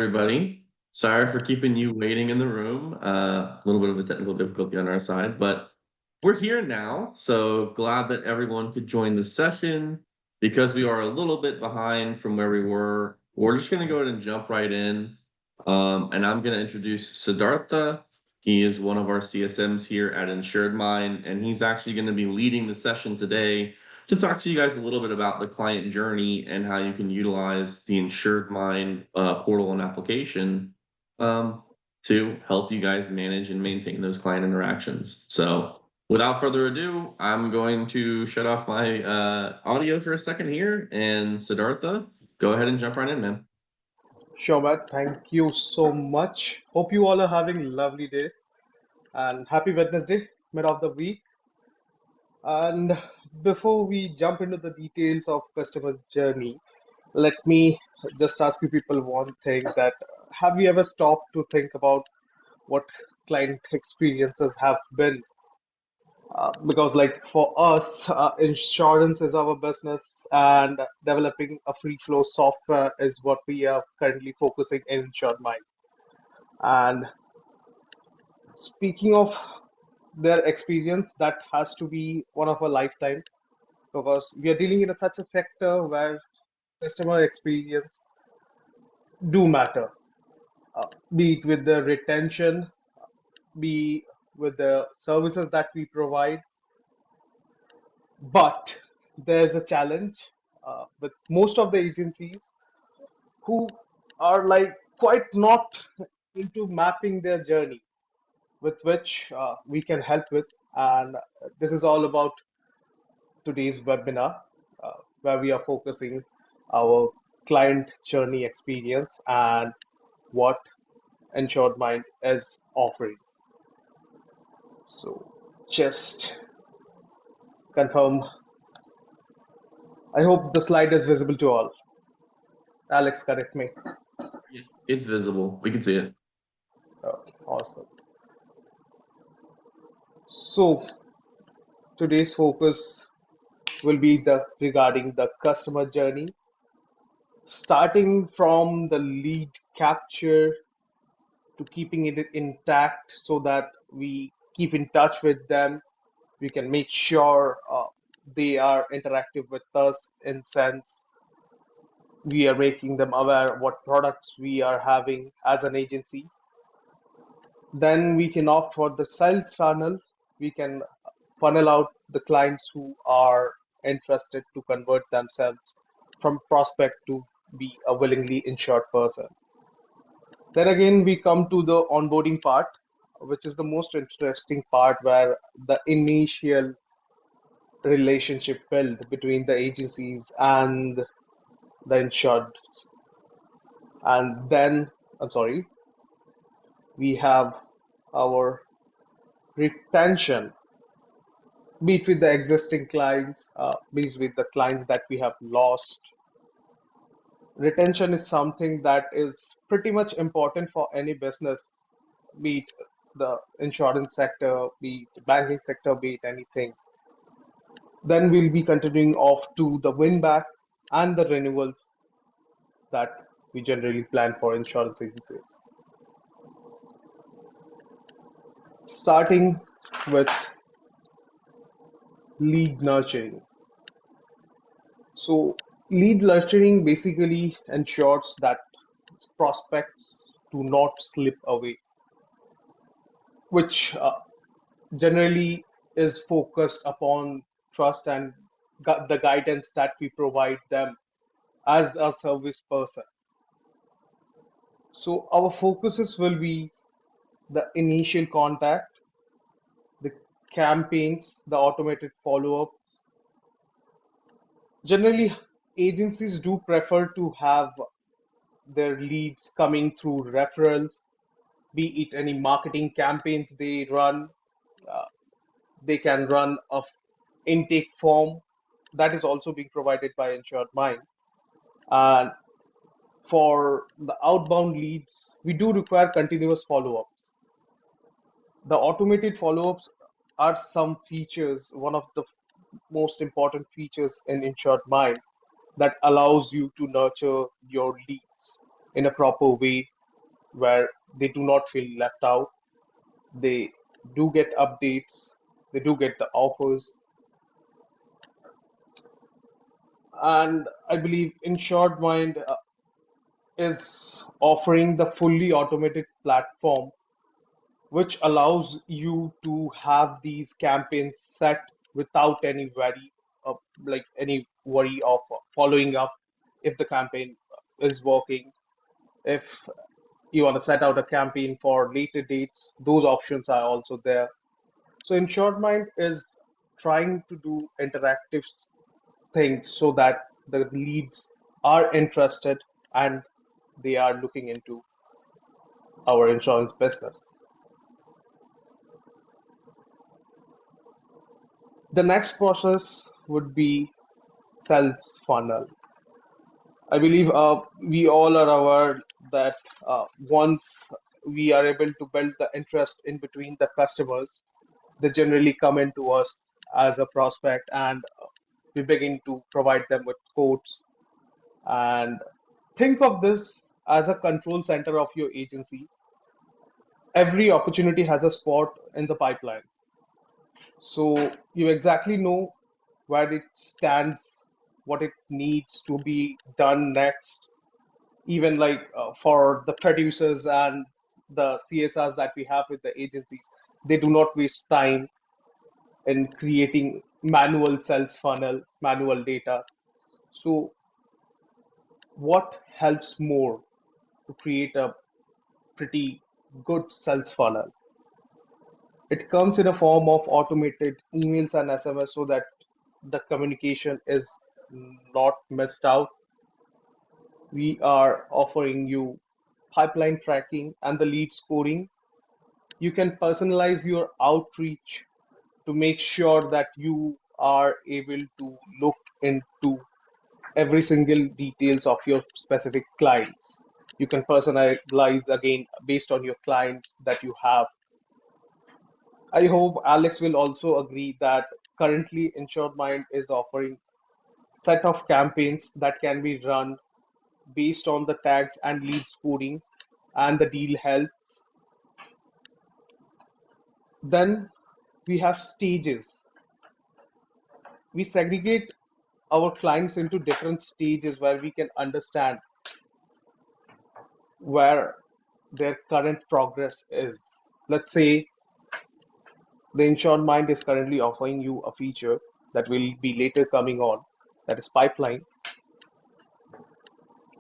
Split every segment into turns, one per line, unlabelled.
everybody. Sorry for keeping you waiting in the room. A little bit of a technical difficulty on our side, but we're here now. So glad that everyone could join the session. Because we are a little bit behind from where we were, we're just going to go ahead and jump right in. And I'm going to introduce Siddhartha. He is one of our CSMs here at InsuredMine, and he's actually going to be leading the session today to talk to you guys a little bit about the client journey and how you can utilize the InsuredMine portal and application to help you guys manage and maintain those client interactions. So without further ado, I'm going to shut off my audio for a second here. And Siddhartha, go ahead and jump right in, man.
Sure, Matt. Thank you so much. Hope you all are having a lovely day and happy Wednesday, mid of the week. And before we jump into the details of customer journey, let me just ask you people one thing that have you ever stopped to think about what client experiences have been? Because like for us, insurance is our business and developing a free flow software is what we are currently focusing in InsuredMine. And speaking of their experience, that has to be one of a lifetime because we are dealing in such a sector where customer experience do matter, be it with the retention, be with the services that we provide. But there's a challenge with most of the agencies who are like quite not into mapping their journey, with which we can help with. And this is all about today's webinar, where we are focusing our client journey experience and what InsuredMine is offering. So just confirm. I hope the slide is visible to all. Alex, correct me.
It's visible. We can see it.
Okay, awesome. So today's focus will be regarding the customer journey, starting from the lead capture to keeping it intact so that we keep in touch with them. We can make sure they are interactive with us in sense we are making them aware what products we are having as an agency. Then we can opt for the sales funnel. We can funnel out the clients who are interested to convert themselves from prospect to be a willingly insured person. Then again, we come to the onboarding part, which is the most interesting part where the initial relationship built between the agencies and the insured. And then, I'm sorry, we have our retention, be it with the existing clients, be it with the clients that we have lost. Retention is something that is pretty much important for any business, be it the insurance sector, be it the banking sector, be it anything. Then we'll be continuing off to the win back and the renewals that we generally plan for insurance agencies. Starting with lead nurturing. So lead nurturing basically ensures that prospects do not slip away, which generally is focused upon trust and the guidance that we provide them as a service person. So our focuses will be the initial contact, the campaigns, the automated follow-up. Generally, agencies do prefer to have their leads coming through referrals, be it any marketing campaigns they run. Uh, they can run a intake form that is also being provided by InsuredMine. And for the outbound leads, we do require continuous follow-ups. The automated follow-ups are some features, one of the most important features in InsuredMine that allows you to nurture your leads in a proper way where they do not feel left out. They do get updates, they do get the offers, and I believe InsuredMind is offering the fully automated platform which allows you to have these campaigns set without any worry of any worry of following up if the campaign is working. If you want to set out a campaign for later dates, those options are also there. So InsuredMind is trying to do interactive things so that the leads are interested and they are looking into our insurance business. The next process would be sales funnel. I believe we all are aware that once we are able to build the interest in between the customers, they generally come into us as a prospect and we begin to provide them with quotes. And think of this as a control center of your agency. Every opportunity has a spot in the pipeline. So you exactly know where it stands, what it needs to be done next. Even for the producers and the CSRs that we have with the agencies, they do not waste time in creating manual sales funnel, manual data. So what helps more to create a pretty good sales funnel? It comes in a form of automated emails and SMS so that the communication is not missed out. We are offering you pipeline tracking and the lead scoring. You can personalize your outreach to make sure that you are able to look into every single details of your specific clients. You can personalize again based on your clients that you have. I hope Alex will also agree that currently InsuredMind is offering set of campaigns that can be run based on the tags and lead scoring and the deal health. Then we have stages. We segregate our clients into different stages where we can understand where their current progress is. Let's say the insured mind is currently offering you a feature that will be later coming on, that is pipeline,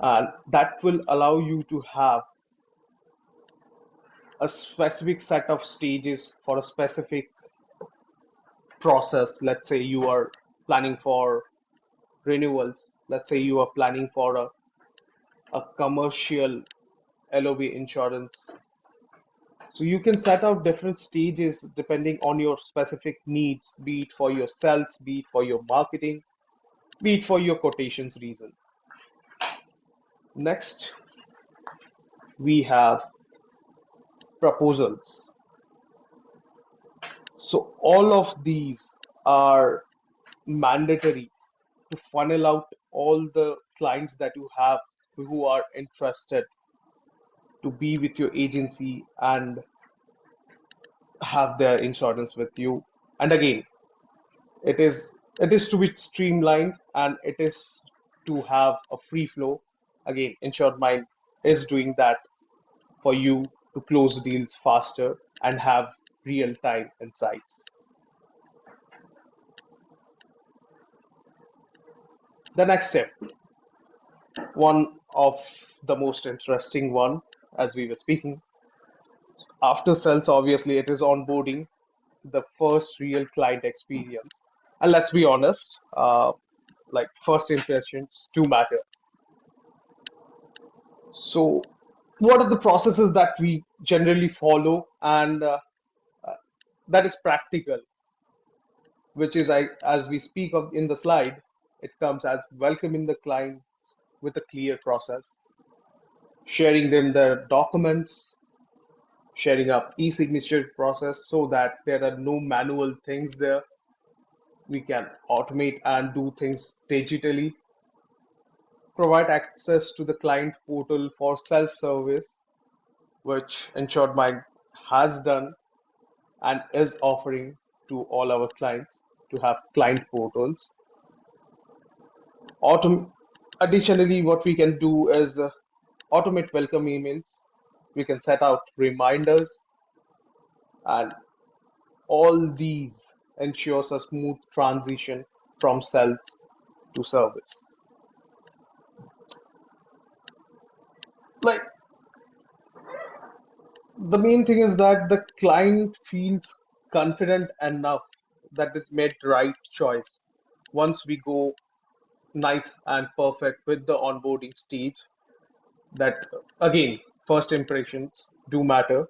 and that will allow you to have a specific set of stages for a specific process. Let's say you are planning for renewals. Let's say you are planning for a commercial LOB insurance. So you can set out different stages depending on your specific needs, be it for your sales, be it for your marketing, be it for your quotations reason. Next, we have proposals. So all of these are mandatory to funnel out all the clients that you have who are interested to be with your agency and have their insurance with you. And again, it is to be streamlined and it is to have a free flow. Again, InsuredMind is doing that for you to close deals faster and have real-time insights. The next step, one of the most interesting one, as we were speaking, after sales, obviously, it is onboarding, the first real client experience. And let's be honest, first impressions do matter. So, what are the processes that we generally follow and that is practical, which is as we speak of in the slide, it comes as welcoming the clients with a clear process, sharing them the documents, sharing up e-signature process so that there are no manual things there. We can automate and do things digitally, provide access to the client portal for self-service, which InsuredMine has done and is offering to all our clients to have client portals. Autom- Additionally, what we can do is automate welcome emails. We can set out reminders, and all these ensures a smooth transition from sales to service. Like the main thing is that the client feels confident enough that it made the right choice. Once we go nice and perfect with the onboarding stage, that again, first impressions do matter.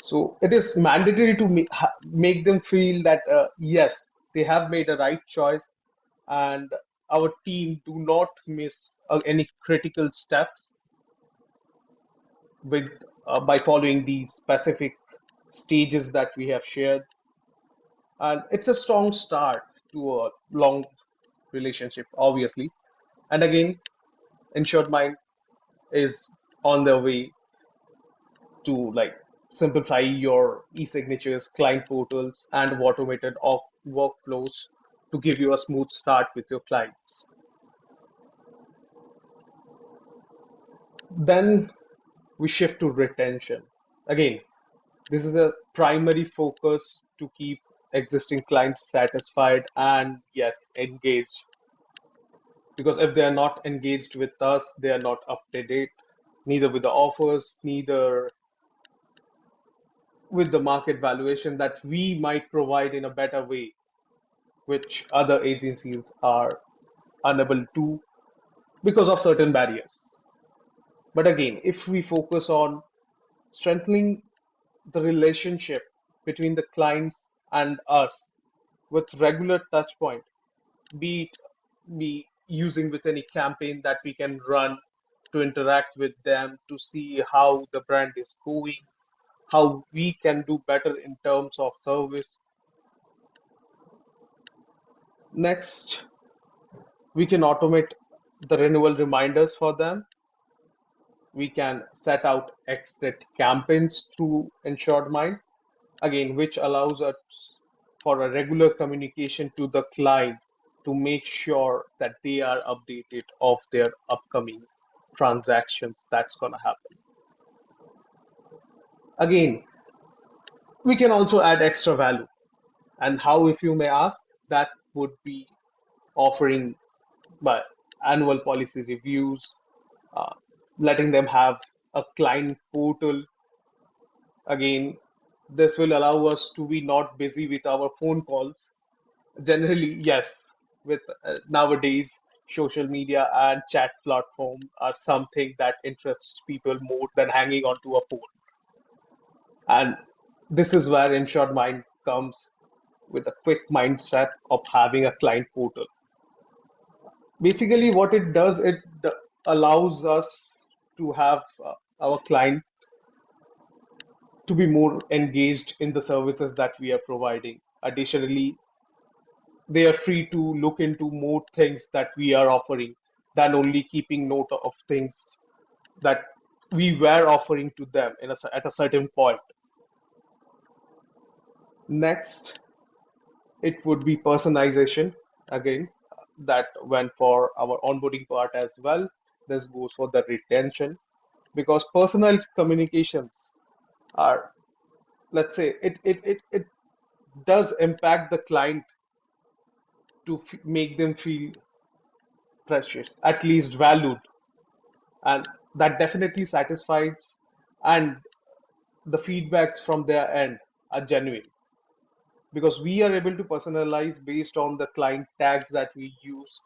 So it is mandatory to make them feel that yes, they have made a right choice, and our team do not miss any critical steps with by following these specific stages that we have shared. And it's a strong start to a long relationship, obviously. And again, Insured Mind is on their way to simplify your e-signatures, client portals, and automated workflows to give you a smooth start with your clients. Then we shift to retention. Again, this is a primary focus to keep existing clients satisfied and yes, engaged. Because if they are not engaged with us, they are not up to date, neither with the offers, neither with the market valuation that we might provide in a better way, which other agencies are unable to because of certain barriers. But again, if we focus on strengthening the relationship between the clients and us with regular touch point, be it be using with any campaign that we can run to interact with them to see how the brand is going, how we can do better in terms of service. Next, we can automate the renewal reminders for them. We can set out exit campaigns through Insured Mind, again, which allows us for a regular communication to the client to make sure that they are updated of their upcoming transactions that's going to happen. Again, we can also add extra value. And how, if you may ask, that would be offering by annual policy reviews, uh, letting them have a client portal. Again, this will allow us to be not busy with our phone calls. Generally, yes, with nowadays, social media and chat platform are something that interests people more than hanging onto a phone. And this is where Insured Mind comes with a quick mindset of having a client portal. Basically, what it does, allows us to have our client to be more engaged in the services that we are providing. Additionally, they are free to look into more things that we are offering than only keeping note of things that we were offering to them at a certain point. Next, it would be personalization. Again, that went for our onboarding part as well. This goes for the retention because personal communications are, let's say, it does impact the client to make them feel precious, at least valued, and that definitely satisfies, and the feedbacks from their end are genuine because we are able to personalize based on the client tags that we use,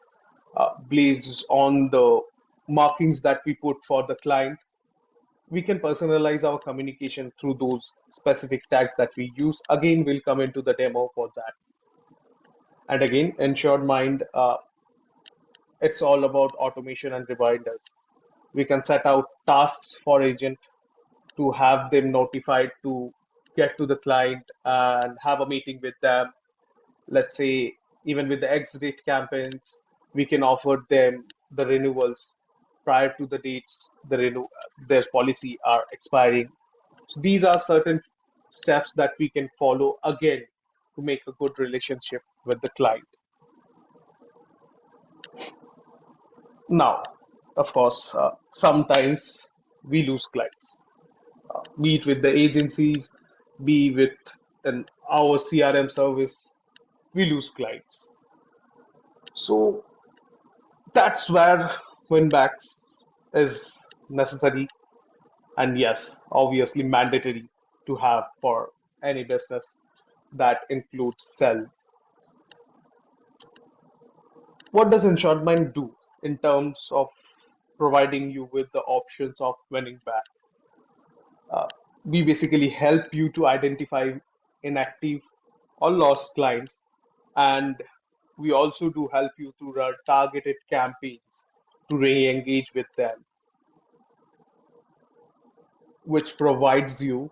based on the markings that we put for the client. We can personalize our communication through those specific tags that we use. Again, we'll come into the demo for that. And again, Ensured Mind, it's all about automation and reminders. We can set out tasks for agent to have them notified to get to the client and have a meeting with them. Let's say even with the exit campaigns, we can offer them the renewals. prior to the dates their policy are expiring. So these are certain steps that we can follow again to make a good relationship with the client. Now, of course, sometimes we lose clients, be it with the agencies, be with our CRM service, we lose clients. So that's where winbacks is necessary and yes, obviously mandatory to have for any business that includes sell. What does InsuredMine do in terms of providing you with the options of winning back? Uh, we basically help you to identify inactive or lost clients, and we also do help you to run targeted campaigns to re-engage with them, which provides you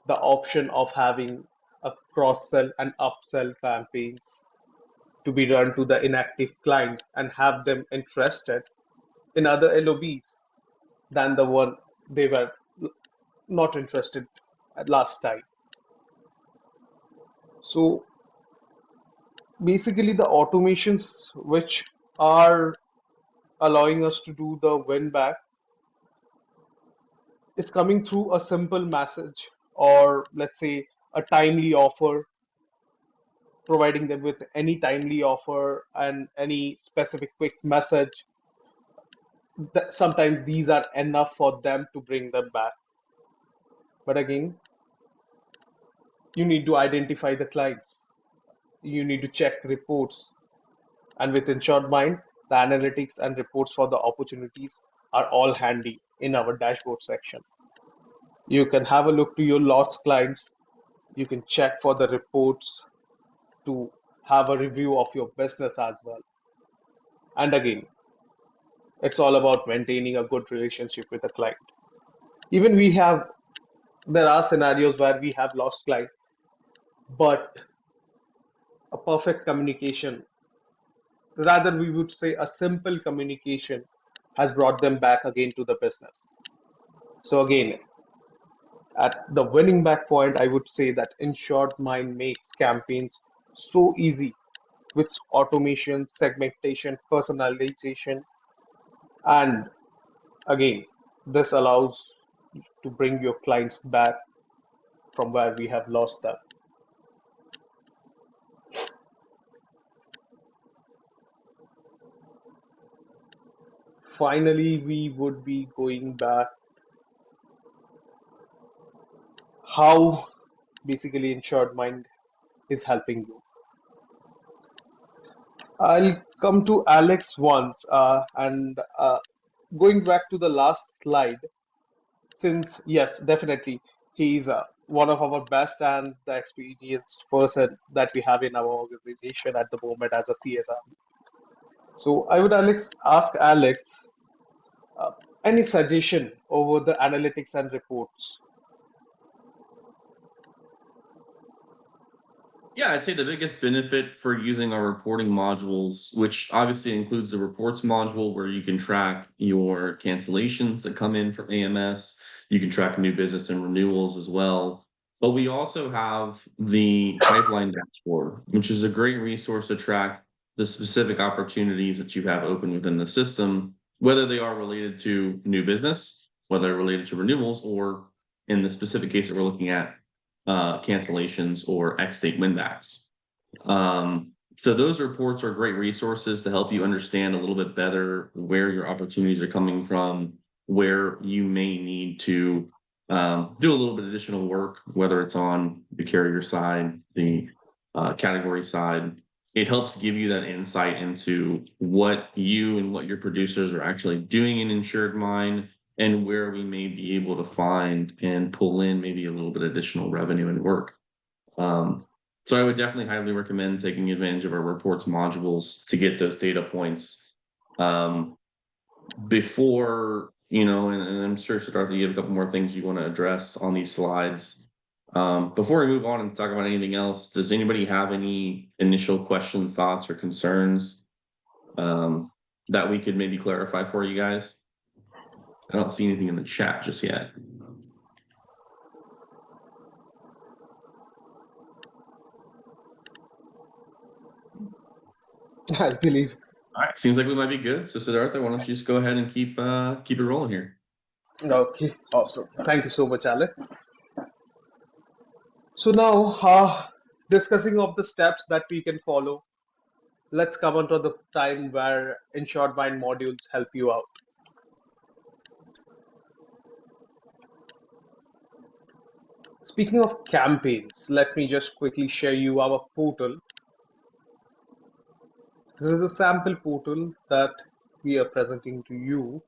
the option of having a cross-sell and upsell campaigns to be run to the inactive clients and have them interested in other LOBs than the one they were not interested at last time. So basically the automations which are allowing us to do the win back is coming through a simple message or let's say a timely offer, providing them with any timely offer and any specific quick message. Sometimes these are enough for them to bring them back. But again, you need to identify the clients. You need to check reports. And with InsuredMine, the analytics and reports for the opportunities are all handy in our dashboard section. You can have a look to your lots clients. You can check for the reports to have a review of your business as well. And again, it's all about maintaining a good relationship with the client. Even there are scenarios where we have lost client, but a perfect communication, rather we would say a simple communication has brought them back again to the business. So again, at the winning back point, I would say that InsuredMine makes campaigns so easy with automation, segmentation, personalization, and again, this allows to bring your clients back from where we have lost them. Finally, we would be going back how basically InsuredMine is helping you. I'll come to Alex once, and going back to the last slide, since yes, definitely he's one of our best and the experienced person that we have in our organization at the moment as a CSR. So I would ask Alex uh, any suggestion over the analytics and reports.
Yeah, I'd say the biggest benefit for using our reporting modules, which obviously includes the reports module where you can track your cancellations that come in from AMS. You can track new business and renewals as well. But we also have the pipeline dashboard, which is a great resource to track the specific opportunities that you have open within the system, whether they are related to new business, whether they're related to renewals, or in the specific case that we're looking at, cancellations or X-date winbacks. So those reports are great resources to help you understand a little bit better where your opportunities are coming from, where you may need to do a little bit additional work, whether it's on the carrier side, the category side. It helps give you that insight into what you and what your producers are actually doing in InsuredMine and where we may be able to find and pull in maybe a little bit additional revenue and work. So I would definitely highly recommend taking advantage of our reports modules to get those data points before, and I'm sure Siddhartha, you have a couple more things you want to address on these slides. Before we move on and talk about anything else, does anybody have any initial questions, thoughts, or concerns? that we could maybe clarify for you guys? I don't see anything in the chat just yet.
I believe.
All right, seems like we might be good. So Siddhartha, why don't you just go ahead and keep it rolling here?
Okay, awesome. Thank you so much, Alex. So now, discussing of the steps that we can follow, let's come on to the time where InsuredMine modules help you out. Speaking of campaigns, let me just quickly share you our portal. This is the sample portal that we are presenting to you.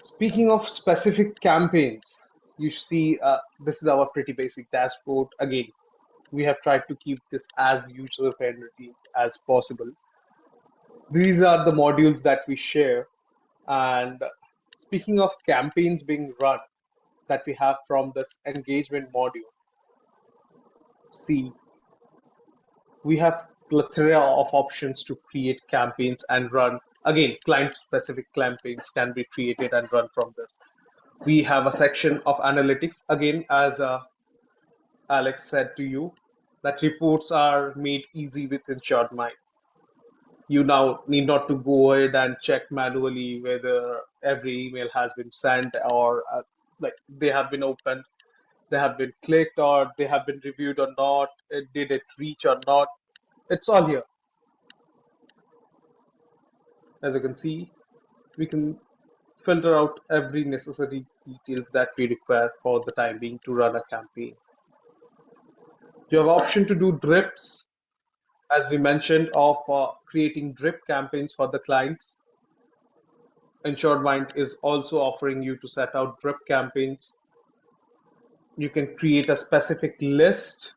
Speaking of specific campaigns, you see this is our pretty basic dashboard. Again, we have tried to keep this as user friendly as possible. These are the modules that we share. And speaking of campaigns being run that we have from this engagement module, see, we have plethora of options to create campaigns and run. Again, client specific campaigns can be created and run from this. We have a section of analytics. Again, as Alex said to you, that reports are made easy with InsuredMine. You now need not to go ahead and check manually whether every email has been sent or like they have been opened, they have been clicked, or they have been reviewed or not, did it reach or not. It's all here. As you can see, we can filter out every necessary details that we require for the time being to run a campaign. You have option to do drips, as we mentioned, of creating drip campaigns for the clients. InsuredMind is also offering you to set out drip campaigns. You can create a specific list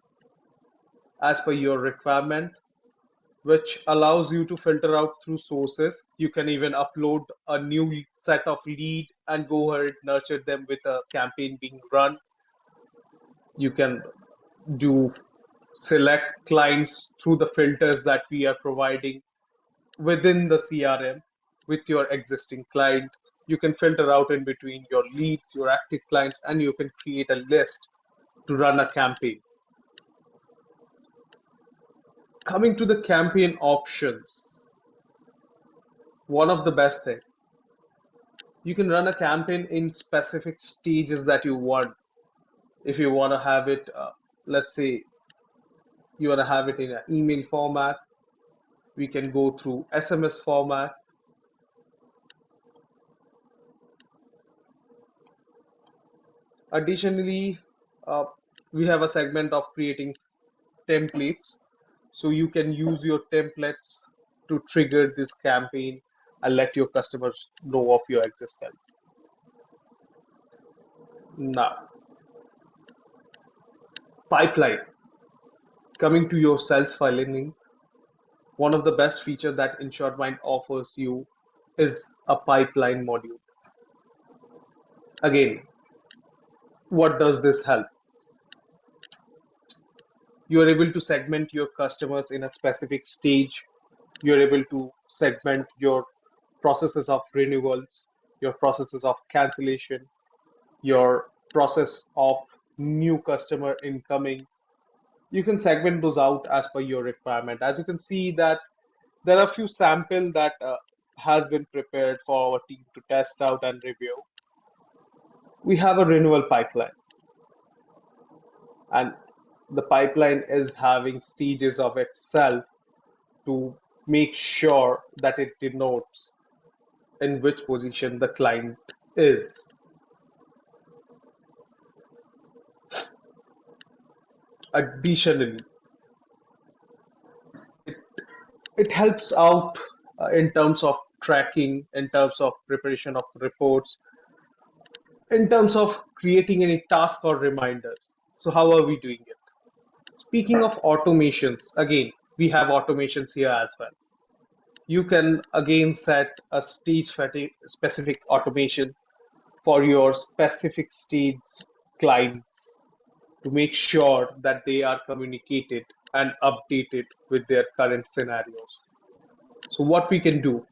as per your requirement, which allows you to filter out through sources. You can even upload a new set of lead and go ahead and nurture them with a campaign being run. You can do select clients through the filters that we are providing within the CRM with your existing client. You can filter out in between your leads, your active clients, and you can create a list to run a campaign. Coming to the campaign options, one of the best things, you can run a campaign in specific stages that you want. If you want to have it, let's say you want to have it in an email format, we can go through SMS format. Additionally, uh, we have a segment of creating templates. So you can use your templates to trigger this campaign and let your customers know of your existence. Now, pipeline. Coming to your sales filing, one of the best features that InsuredMind offers you is a pipeline module. Again, what does this help? You are able to segment your customers in a specific stage. You're able to segment your processes of renewals, your processes of cancellation, your process of new customer incoming. You can segment those out as per your requirement. As you can see that there are a few sample that has been prepared for our team to test out and review. We have a renewal pipeline, and the pipeline is having stages of itself to make sure that it denotes in which position the client is. Additionally, it, it helps out in terms of tracking, in terms of preparation of reports, in terms of creating any task or reminders. So how are we doing it? Speaking of automations, again, we have automations here as well. You can again set a stage specific automation for your specific stage clients. to make sure that they are communicated and updated with their current scenarios. So, what we can do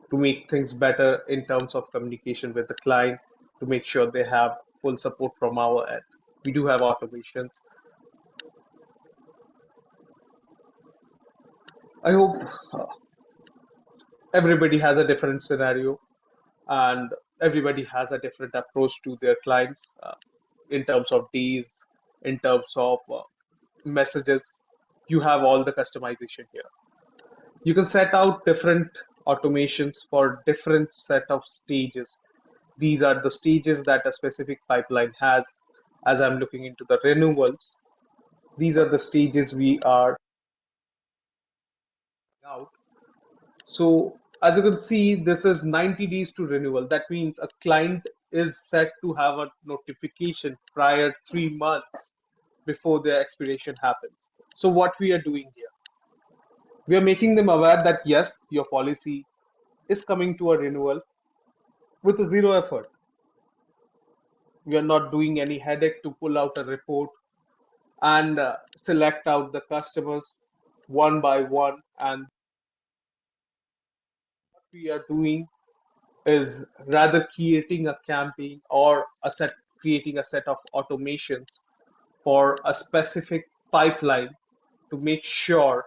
to make things better in terms of communication with the client, to make sure they have full support from our end. We do have automations. I hope everybody has a different scenario and everybody has a different approach to their clients in terms of days, in terms of messages. You have all the customization here. You can set out different automations for different set of stages. These are the stages that a specific pipeline has. As I'm looking into the renewals, these are the stages we are out. So as you can see, this is 90 days to renewal. That means a client is set to have a notification prior 3 months before their expiration happens. So what we are doing here, we are making them aware that yes, your policy is coming to a renewal with a zero effort. We are not doing any headache to pull out a report and select out the customers one by one. And what we are doing is rather creating a campaign or creating a set of automations for a specific pipeline to make sure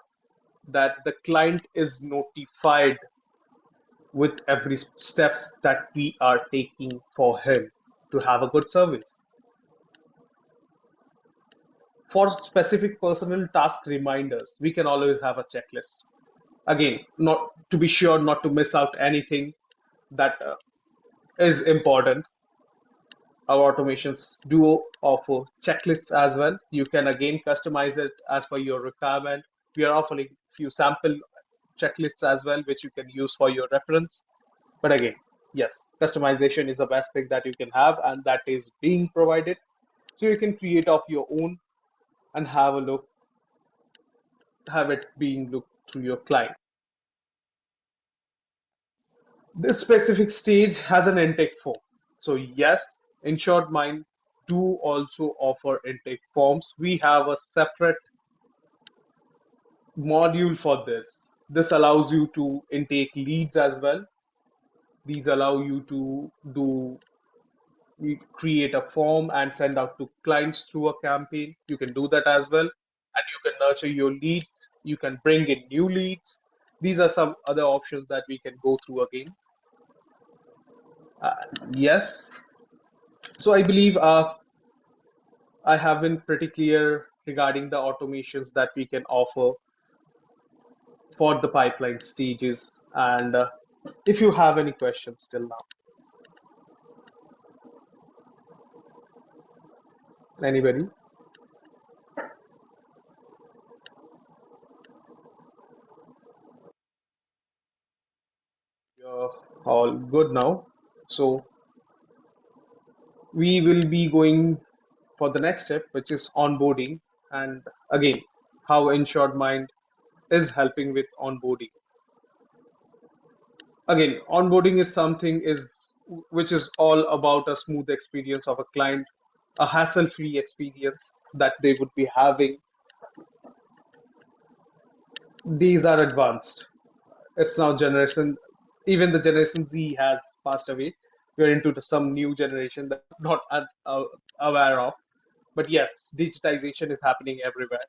that the client is notified with every steps that we are taking for him to have a good service. For specific personal task reminders, we can always have a checklist. Again, not to be sure not to miss out anything that is important. Our automations do offer checklists as well. You can again customize it as per your requirement. We are offering few sample checklists as well, which you can use for your reference. But again, yes, customization is the best thing that you can have, and that is being provided. So you can create of your own and have a look, have it being looked through your client. This specific stage has an intake form. So yes, InsuredMine do also offer intake forms. We have a separate module for this. This allows you to intake leads as well. These allow you to do create a form and send out to clients through a campaign. You can do that as well. And you can nurture your leads. You can bring in new leads. These are some other options that we can go through again. Uh, yes. So I believe I have been pretty clear regarding the automations that we can offer for the pipeline stages. And if you have any questions till now, anybody, you're all good now. So we will be going for the next step, which is onboarding. And again, how InsuredMind is helping with onboarding. Again, onboarding is something is which is all about a smooth experience of a client, a hassle-free experience that they would be having. These are advanced. It's now generation, even the Generation Z has passed away. We're into some new generation that I'm not aware of. But yes, digitization is happening everywhere.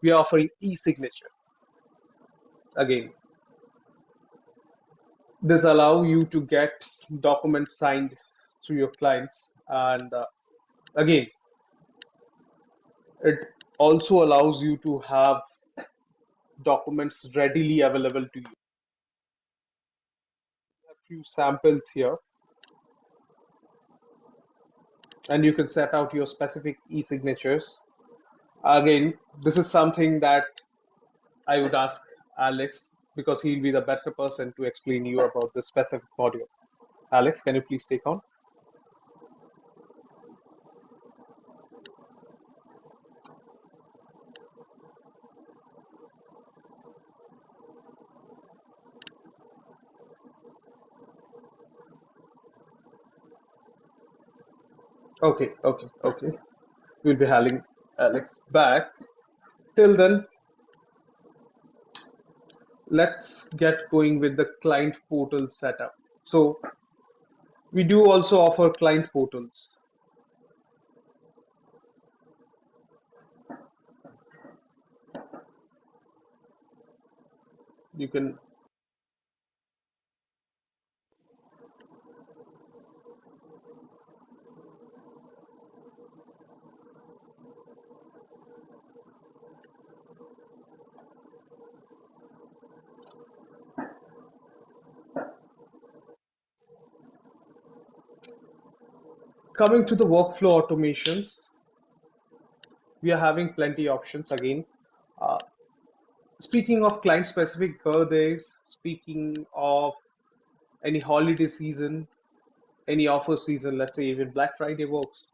We are offering e-signature. Again, this allow you to get documents signed through your clients. And again, it also allows you to have documents readily available to you. A few samples here, and you can set out your specific e-signatures. Again, this is something that I would ask Alex because he'll be the better person to explain you about this specific module. Alex, can you please take on? Okay, okay, okay. We'll be having Alex back. Till then, let's get going with the client portal setup. So we do also offer client portals. You can coming to the workflow automations, we are having plenty options again. Uh, Speaking of client specific birthdays, speaking of any holiday season, any offer season, let's say even Black Friday works.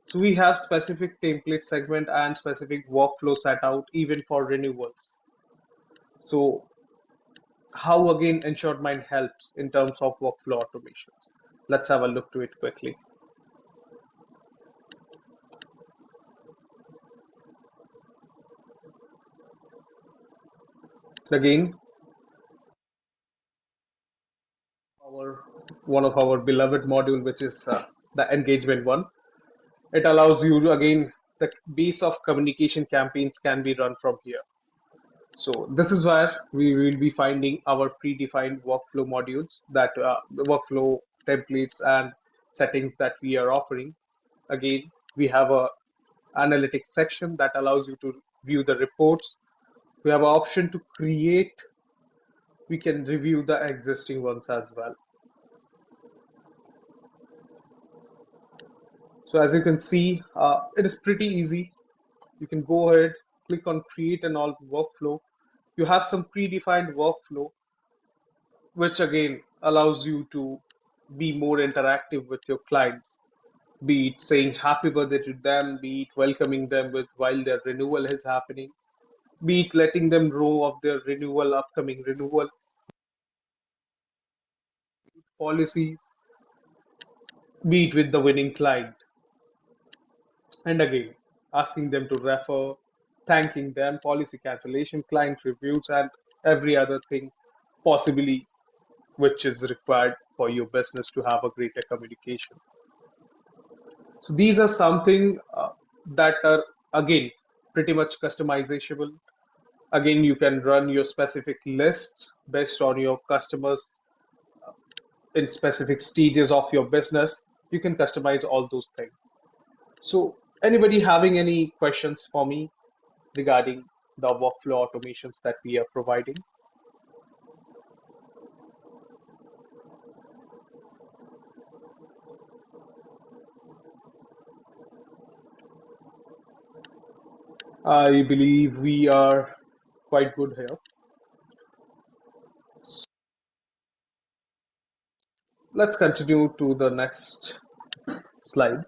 So we have specific template segment and specific workflow set out even for renewals. So how again InsuredMine helps in terms of workflow automations? Let's have a look to it quickly. Again, our one of our beloved module, which is the engagement one. It allows you to, again, the base of communication campaigns can be run from here. So this is where we will be finding our predefined workflow modules, that the workflow templates and settings that we are offering. Again, we have a analytics section that allows you to view the reports. We have an option to create. We can review the existing ones as well. So as you can see, it is pretty easy. You can go ahead, click on create and all workflow. You have some predefined workflow, which again allows you to be more interactive with your clients, be it saying happy birthday to them, be it welcoming them with while their renewal is happening, be it letting them know of their renewal, upcoming renewal policies, be it with the winning client, and again asking them to refer, thanking them, policy cancellation, client reviews, and every other thing possibly which is required for your business to have a greater communication. So these are something that are again pretty much customizable. Again, you can run your specific lists based on your customers in specific stages of your business. You can customize all those things. So anybody having any questions for me regarding the workflow automations that we are providing? I believe we are quite good here. Let's continue to the next slide.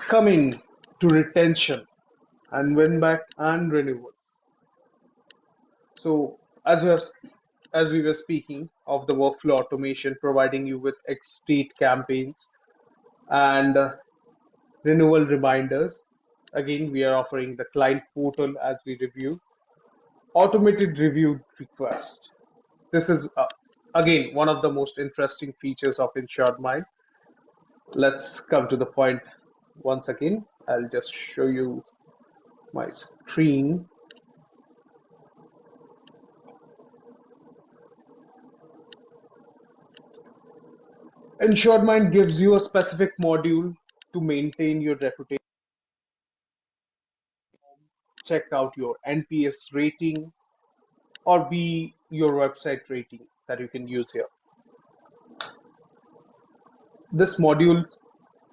Coming to retention and win back and renewals. So as we were speaking of the workflow automation, providing you with extreme campaigns and renewal reminders. Again, we are offering the client portal as we review automated review request. This is again one of the most interesting features of InsuredMine. Let's come to the point once again. I'll just show you my screen. InsuredMine gives you a specific module to maintain your reputation. Check out your NPS rating or be your website rating that you can use here. This module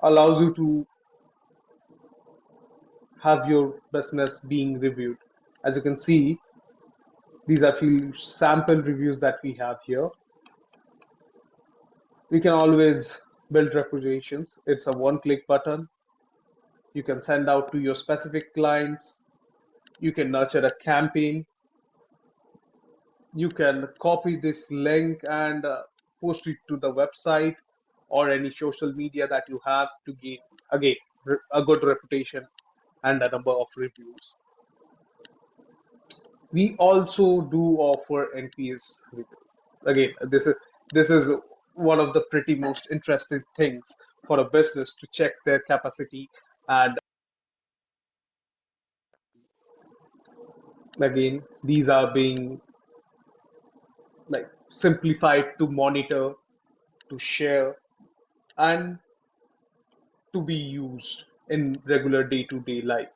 allows you to have your business being reviewed. As you can see, these are few sample reviews that we have here. We can always build reputations. It's a one-click button. You can send out to your specific clients. You can nurture a campaign. You can copy this link and post it to the website or any social media that you have to gain, again, a good reputation and a number of reviews. We also do offer NPS reviews. Again, this is one of the pretty most interesting things for a business to check their capacity. And again, these are being like simplified to monitor, to share, and to be used in regular day-to-day life.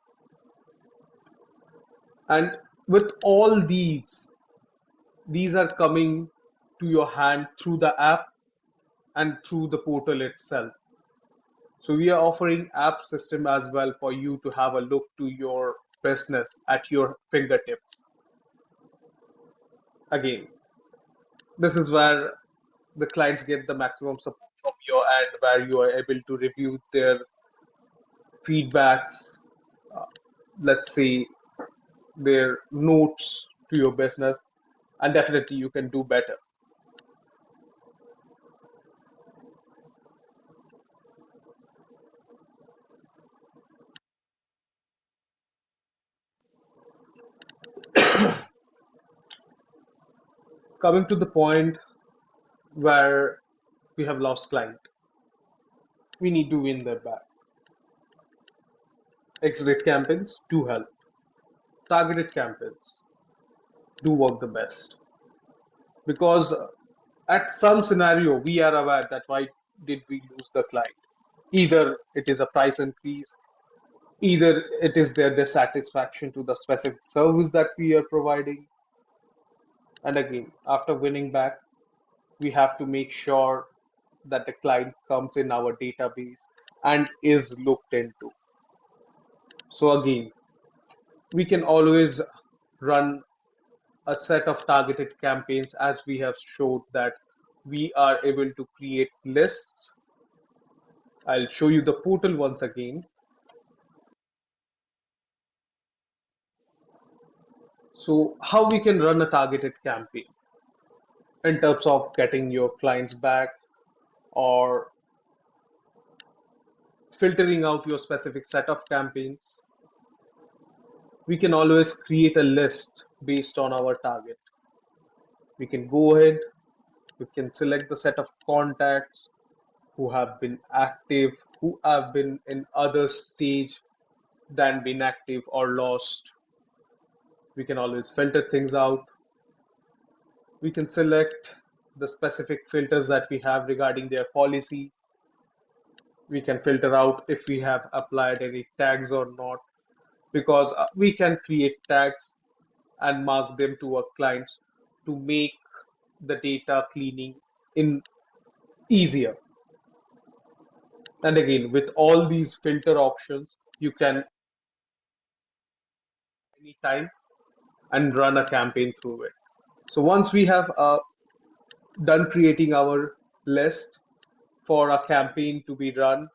And with all these are coming to your hand through the app and through the portal itself. So we are offering app system as well for you to have a look to your business at your fingertips. Again, this is where the clients get the maximum support from your end, where you are able to review their feedbacks, uh, let's say their notes to your business, and definitely you can do better. Coming to the point where we have lost client, we need to win them back. Exit campaigns do help. Targeted campaigns do work the best because at some scenario we are aware that why did we lose the client. Either it is a price increase, either it is their dissatisfaction to the specific service that we are providing. And again, after winning back, we have to make sure that the client comes in our database and is looked into. So again, we can always run a set of targeted campaigns as we have showed that we are able to create lists. I'll show you the portal once again. So how we can run a targeted campaign in terms of getting your clients back or filtering out your specific set of campaigns. We can always create a list based on our target. We can go ahead, we can select the set of contacts who have been active, who have been in other stage than been active or lost. We can always filter things out. We can select the specific filters that we have regarding their policy. We can filter out if we have applied any tags or not, because we can create tags and mark them to our clients to make the data cleaning in easier. And again, with all these filter options, you can anytime and run a campaign through it. So once we have done creating our list for a campaign to be run,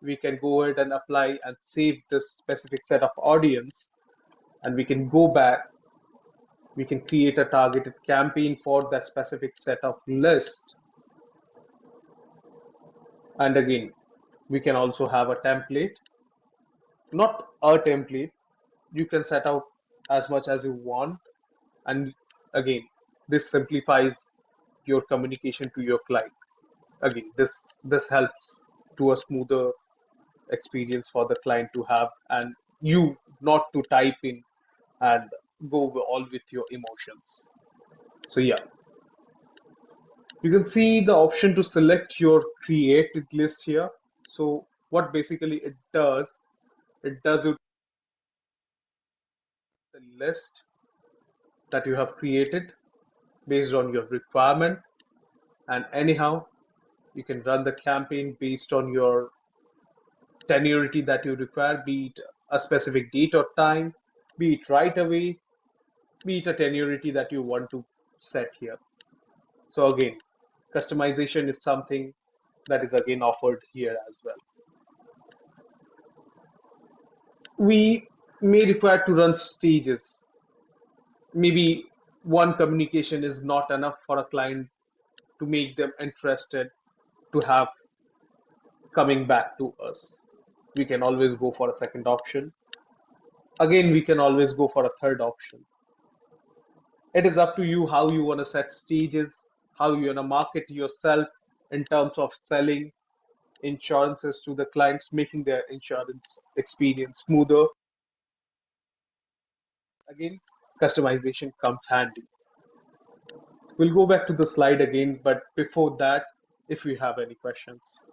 we can go ahead and apply and save this specific set of audience, and we can go back, we can create a targeted campaign for that specific set of list. And again, we can also have a template, not a template, you can set out as much as you want. And again, this simplifies your communication to your client. Again, this helps to a smoother experience for the client to have, and you not to type in and go all with your emotions. So yeah, you can see the option to select your created list here. So what basically it does you the list that you have created based on your requirement, and anyhow you can run the campaign based on your tenuity that you require, be it a specific date or time, be it right away, be it a tenuity that you want to set here. So again, customization is something that is again offered here as well. We may require to run stages, maybe one communication is not enough for a client to make them interested to have coming back to us. We can always go for a second option. Again, we can always go for a third option. It is up to you how you want to set stages, how you want to market yourself in terms of selling insurances to the clients, making their insurance experience smoother. Again, customization comes handy. We'll go back to the slide again, but before that, if you have any questions.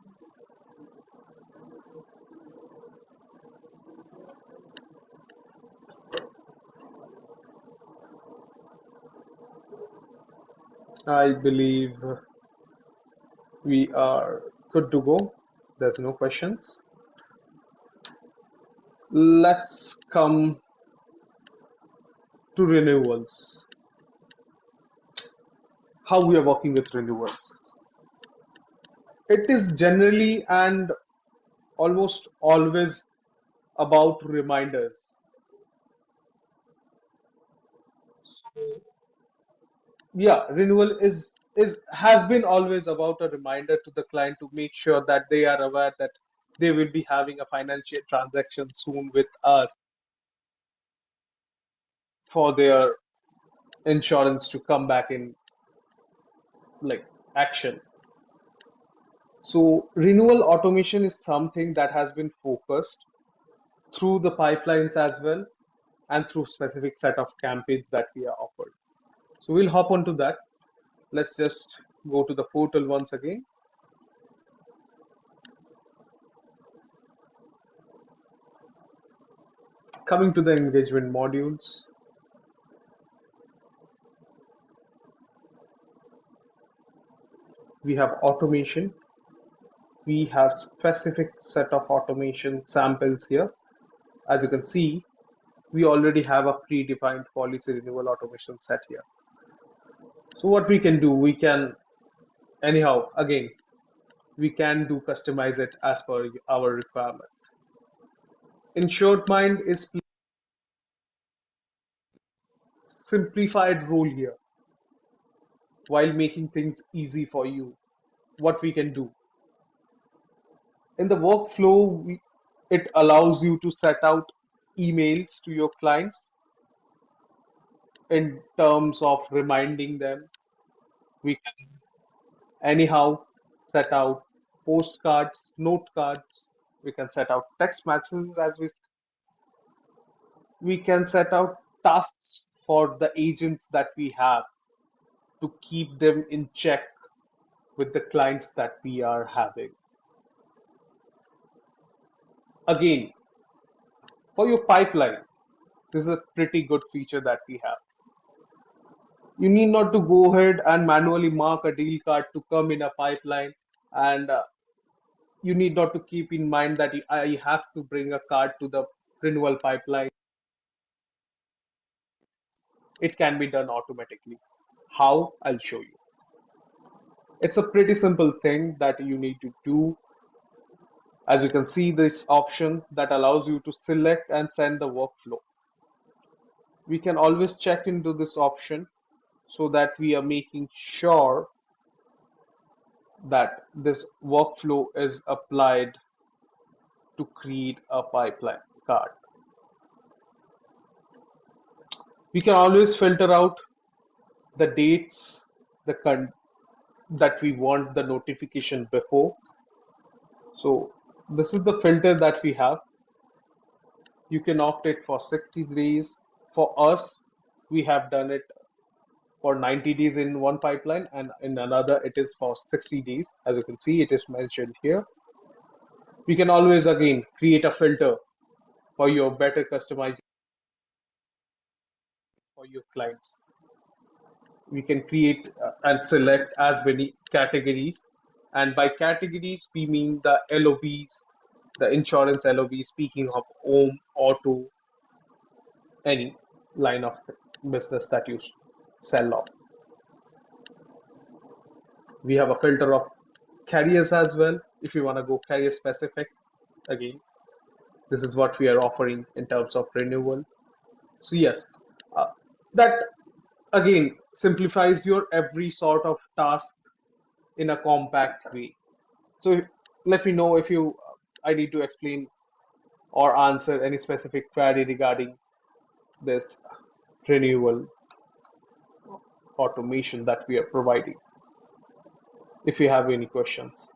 I believe we are good to go. There's no questions. Let's come to renewals. How we are working with renewals. It is generally and almost always about reminders. So yeah, renewal is has been always about a reminder to the client to make sure that they are aware that they will be having a financial transaction soon with us for their insurance to come back in like action. So renewal automation is something that has been focused through the pipelines as well and through specific set of campaigns that we are offered. So we'll hop onto that. Let's just go to the portal once again. Coming to the engagement modules, we have automation. We have specific set of automation samples here. As you can see, we already have a predefined policy renewal automation set here. So what we can do, we can anyhow, again, we can do customize it as per our requirement. InsuredMine is simplified role here while making things easy for you. What we can do in the workflow, it allows you to set out emails to your clients in terms of reminding them. We can anyhow set out postcards, note cards. We can set out text messages as we can set out tasks for the agents that we have to keep them in check with the clients that we are having. Again, for your pipeline, this is a pretty good feature that we have. You need not to go ahead and manually mark a deal card to come in a pipeline, and you need not to keep in mind that I have to bring a card to the renewal pipeline. It can be done automatically. How? I'll show you. It's a pretty simple thing that you need to do. As you can see, this option that allows you to select and send the workflow. We can always check into this option so that we are making sure that this workflow is applied to create a pipeline card. We can always filter out the dates that we want the notification before. So this is the filter that we have. You can opt it for 60 days. For us, we have done it for 90 days in one pipeline, and in another it is for 60 days. As you can see, it is mentioned here. We can always again create a filter for your better customization for your clients. We can create and select as many categories, and by categories we mean the LOBs, the insurance LOB, speaking of home, auto, any line of business that you sell off. We have a filter of carriers as well. If you want to go carrier specific, again, this is what we are offering in terms of renewal. So yes, that Again, simplifies your every sort of task in a compact way. So let me know if you I need to explain or answer any specific query regarding this renewal automation that we are providing. If you have any questions.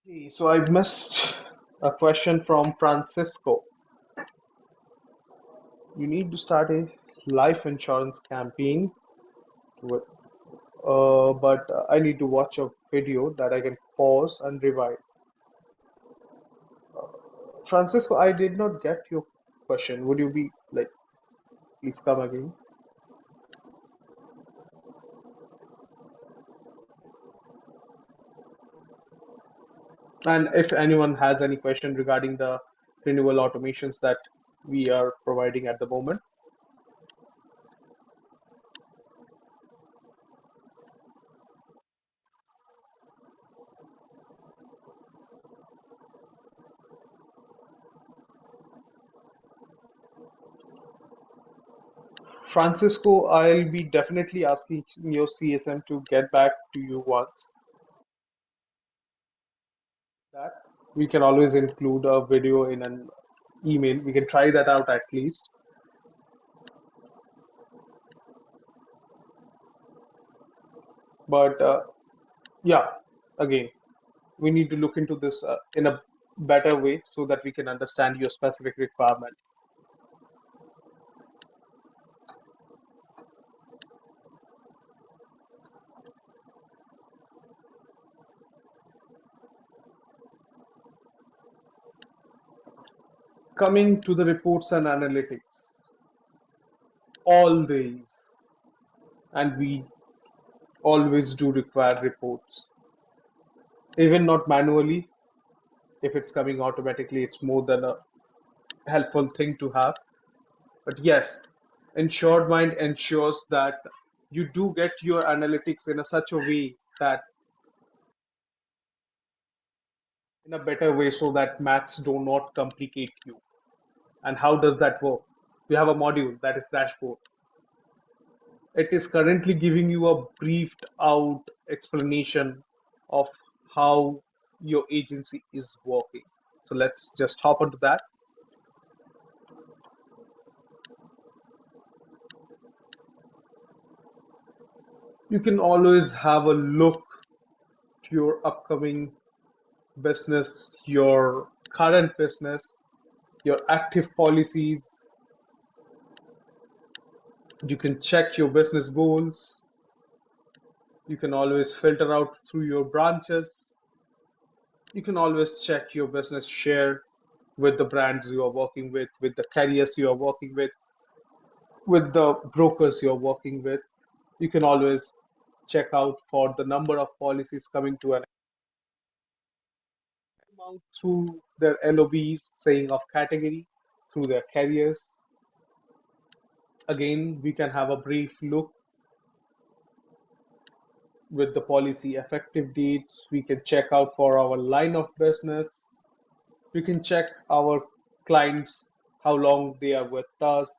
Okay, so I missed a question from Francisco. You need to start a life insurance campaign, with, but I need to watch a video that I can pause and rewind. Francisco, I did not get your question. Would you be like, please come again? And if anyone has any question regarding the renewal automations that we are providing at the moment. Francisco, I'll be definitely asking your CSM to get back to you once. That we can always include a video in an email. We can try that out at least. But yeah, again, we need to look into this in a better way so that we can understand your specific requirement. Coming to the reports and analytics, all these, and we always do require reports, even not manually. If it's coming automatically, it's more than a helpful thing to have. But yes, InsuredMine ensures that you do get your analytics in a such a way that in a better way so that maths do not complicate you. And how does that work? We have a module that is dashboard. It is currently giving you a briefed out explanation of how your agency is working. So let's just hop onto that. You can always have a look to your upcoming business, your current business, your active policies. You can check your business goals. You can always filter out through your branches. You can always check your business share with the brands you are working with the carriers you are working with the brokers you're working with. You can always check out for the number of policies coming to an amount through their LOBs, saying of category, through their carriers. Again, we can have a brief look with the policy effective dates. We can check out for our line of business. We can check our clients, how long they are with us.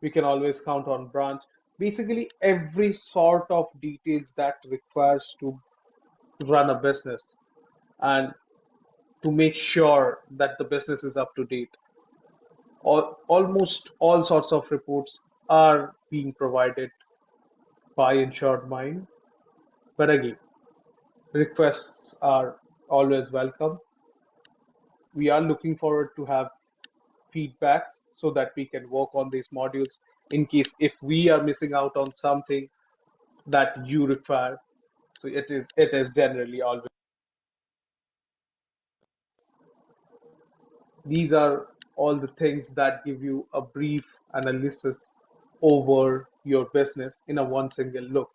We can always count on branch. Basically, every sort of details that requires to run a business and to make sure that the business is up to date. Almost all sorts of reports are being provided by InsuredMine. But again, requests are always welcome. We are looking forward to have feedbacks so that we can work on these modules in case if we are missing out on something that you require. So it is generally always. These are all the things that give you a brief analysis over your business in a one single look.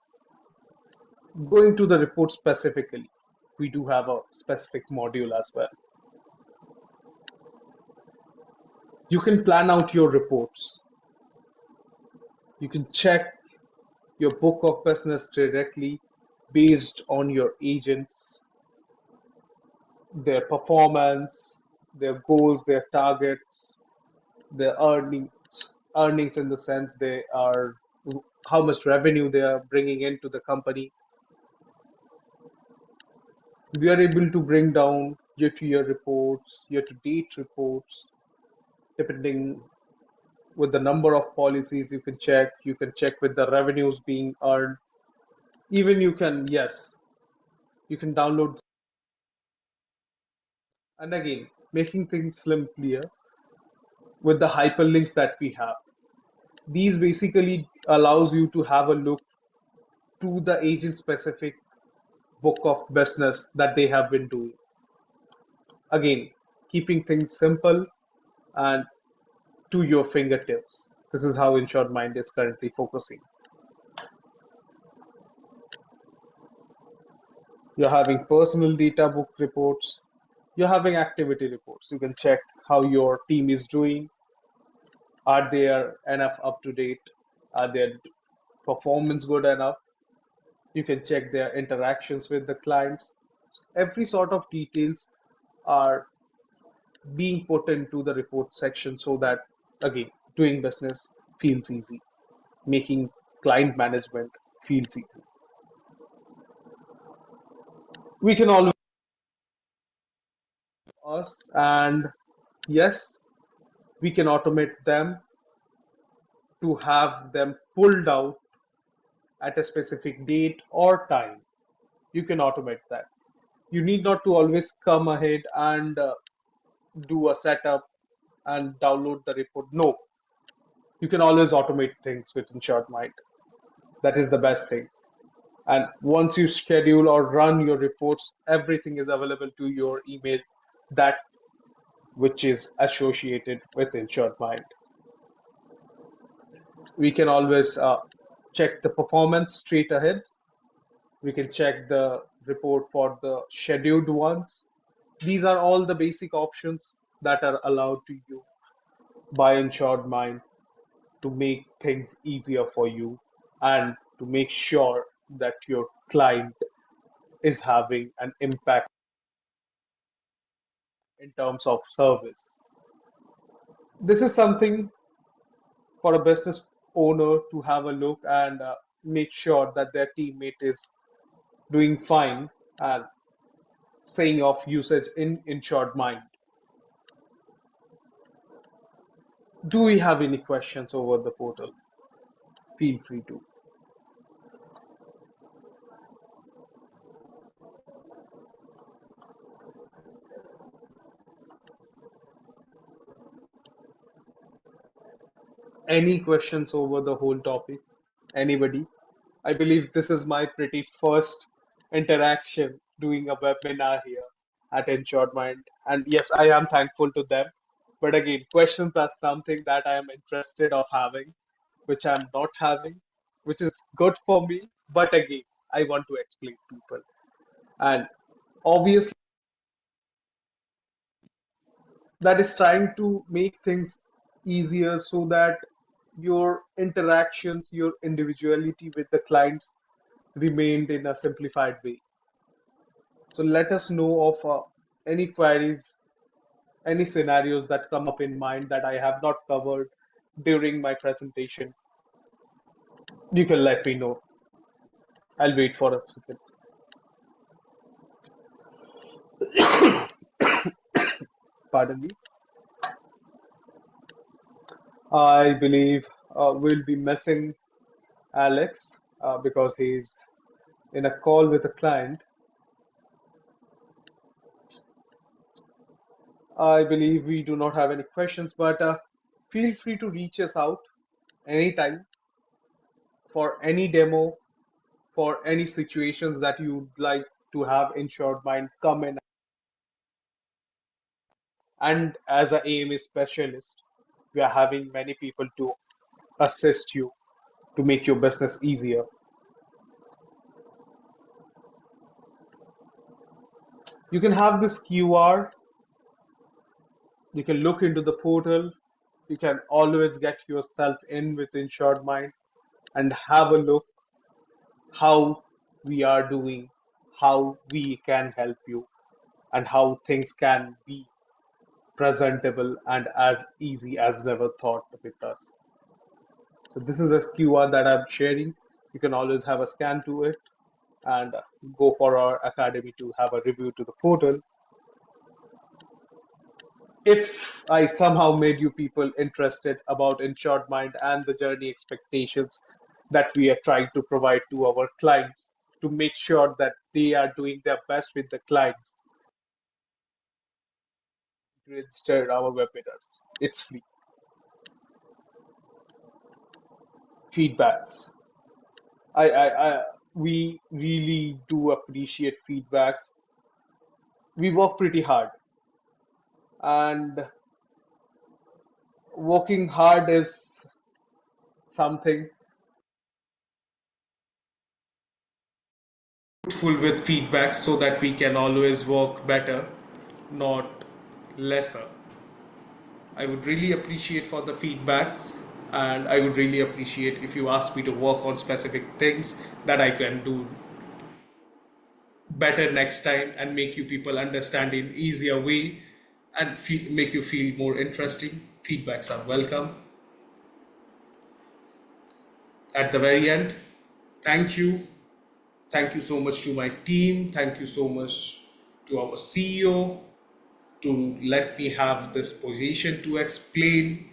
Going to the report specifically, we do have a specific module as well. You can plan out your reports. You can check your book of business directly based on your agents. their performance, their goals, their targets, their earnings in the sense they are how much revenue they are bringing into the company. We are able to bring down year-to-year reports, year-to-date reports, depending with the number of policies you can check. You can check with the revenues being earned. Even you can, yes, you can download. And again, making things simpler with the hyperlinks that we have. These basically allows you to have a look to the agent specific book of business that they have been doing. Again, keeping things simple and to your fingertips. This is how InsuredMine is currently focusing. You're having personal data book reports. You're having activity reports. You can check how your team is doing. Are they enough up to date? Are their performance good enough? You can check their interactions with the clients. Every sort of details are being put into the report section so that, again, doing business feels easy, making client management feels easy. We can always us, and yes, we can automate them to have them pulled out at a specific date or time. You can automate that. You need not to always come ahead and do a setup and download the report. No, you can always automate things with InsuredMind. That is the best thing. And once you schedule or run your reports, everything is available to your email, that which is associated with InsuredMind. We can always check the performance straight ahead. We can check the report for the scheduled ones. These are all the basic options that are allowed to you by InsuredMind to make things easier for you and to make sure that your client is having an impact in terms of service. This is something for a business owner to have a look and make sure that their teammate is doing fine and saying of usage in InsuredMind. Do we have any questions over the portal? Feel free to. Any questions over the whole topic? Anybody? I believe this is my pretty first interaction doing a webinar here at InsuredMind. And yes, I am thankful to them. But again, questions are something that I am interested of having, which I'm not having, which is good for me. But again, I want to explain people. And obviously, that is trying to make things easier so that your interactions, your individuality with the clients remained in a simplified way. So let us know of any queries, any scenarios that come up in mind that I have not covered during my presentation. You can let me know. I'll wait for a second. Pardon me. I believe we'll be missing Alex because he's in a call with a client. I believe we do not have any questions, but feel free to reach us out anytime for any demo, for any situations that you'd like to have InsuredMind come in. And as a AMA specialist, we are having many people to assist you to make your business easier. You can have this QR, you can look into the portal, you can always get yourself in with InsuredMind and have a look how we are doing, how we can help you, and how things can be presentable and as easy as never thought with us. So this is a QR that I'm sharing. You can always have a scan to it and go for our academy to have a review to the portal. If I somehow made you people interested about Insured Mind and the journey expectations that we are trying to provide to our clients to make sure that they are doing their best with the clients, register our webinars. It's free. Feedbacks. We really do appreciate feedbacks. We work pretty hard, and working hard is something
Full with feedback so that we can always work better, not lesser. I would really appreciate for the feedbacks, and I would really appreciate if you ask me to work on specific things that I can do better next time and make you people understand in easier way and make you feel more interesting. Feedbacks are welcome. At the very end, thank you. Thank you so much to my team. Thank you so much to our CEO to let me have this position to explain.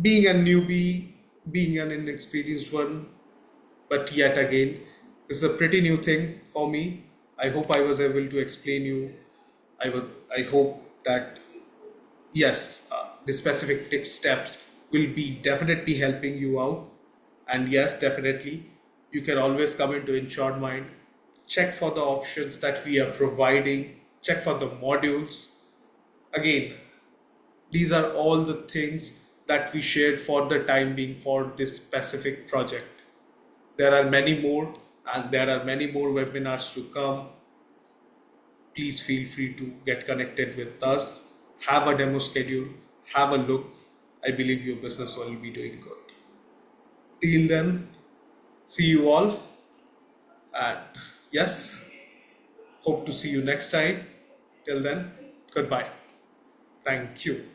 Being a newbie, being an inexperienced one, but yet again, this is a pretty new thing for me. I hope I was able to explain you. I was. I hope that yes, the specific steps will be definitely helping you out. And yes, definitely, you can always come into Insured Mind, check for the options that we are providing, check for the modules. Again, these are all the things that we shared for the time being for this specific project. There are many more, and there are many more webinars to come. Please feel free to get connected with us. Have a demo schedule, have a look. I believe your business will be doing good. Till then, see you all, and yes, hope to see you next time. Till then, goodbye. Thank you.